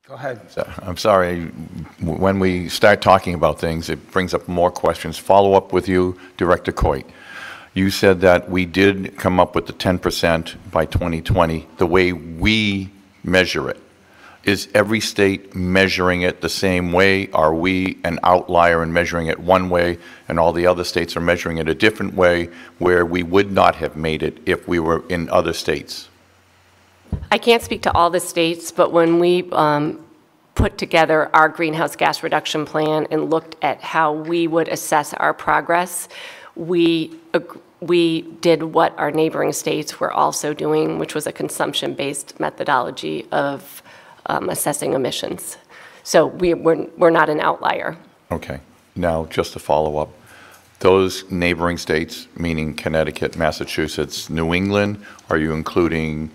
Go ahead. I'm sorry. When we start talking about things, it brings up more questions. Follow up with you, Director Coit. You said that we did come up with the 10% by 2020, the way we measure it. Is every state measuring it the same way? Are we an outlier in measuring it one way and all the other states are measuring it a different way where we would not have made it if we were in other states? I can't speak to all the states, but when we put together our greenhouse gas reduction plan and looked at how we would assess our progress, we did what our neighboring states were also doing, which was a consumption-based methodology of assessing emissions. So we're not an outlier. Okay. Now, just to follow up, those neighboring states, meaning Connecticut, Massachusetts, New England, are you including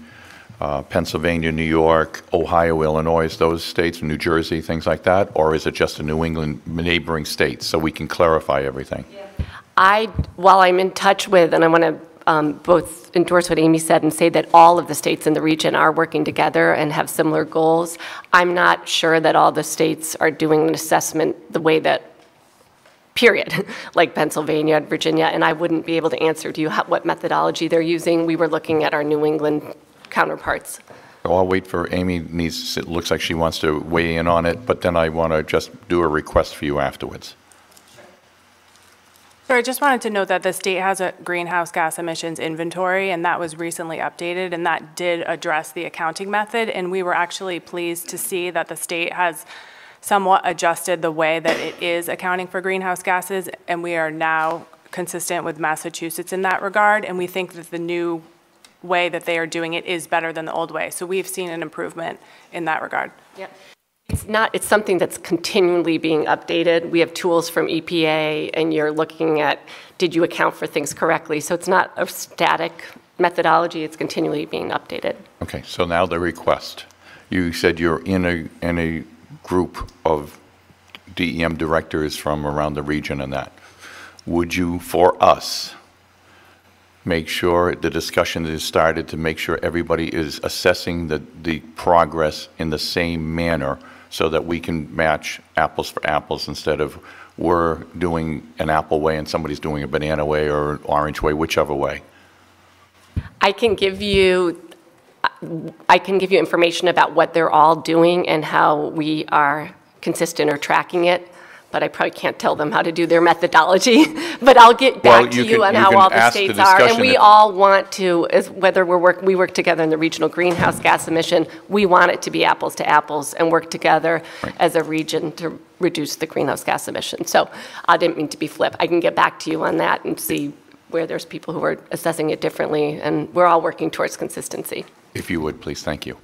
Pennsylvania, New York, Ohio, Illinois, those states, New Jersey, things like that? Or is it just the New England neighboring states so we can clarify everything? Yeah. While I'm in touch with, and I want to both endorse what Amy said and say that all of the states in the region are working together and have similar goals, I'm not sure that all the states are doing an assessment the way that, period, like Pennsylvania and Virginia, and I wouldn't be able to answer to you what methodology they're using. We were looking at our New England counterparts. So I'll wait for Amy. It looks like she wants to weigh in on it, but then I want to just do a request for you afterwards. So I just wanted to note that the state has a greenhouse gas emissions inventory, and that was recently updated, and that did address the accounting method, and we were actually pleased to see that the state has somewhat adjusted the way that it is accounting for greenhouse gases, and we are now consistent with Massachusetts in that regard, and we think that the new way that they are doing it is better than the old way. So we've seen an improvement in that regard. Yep. It's something that's continually being updated. We have tools from EPA, and you're looking at, did you account for things correctly? So it's not a static methodology, it's continually being updated. Okay, so now the request. You said you're in a group of DEM directors from around the region and that. Would you, for us, make sure the discussion is started to make sure everybody is assessing the progress in the same manner so that we can match apples for apples instead of we're doing an apple way and somebody's doing a banana way or an orange way, whichever way? I can give you information about what they're all doing and how we are consistent or tracking it, but I probably can't tell them how to do their methodology. But I'll get back to you on how all the states are. And we all want to, whether we work together in the regional greenhouse gas emission, we want it to be apples to apples and work together as a region to reduce the greenhouse gas emissions. So I didn't mean to be flip. I can get back to you on that and see where there's people who are assessing it differently, and we're all working towards consistency. If you would, please. Thank you.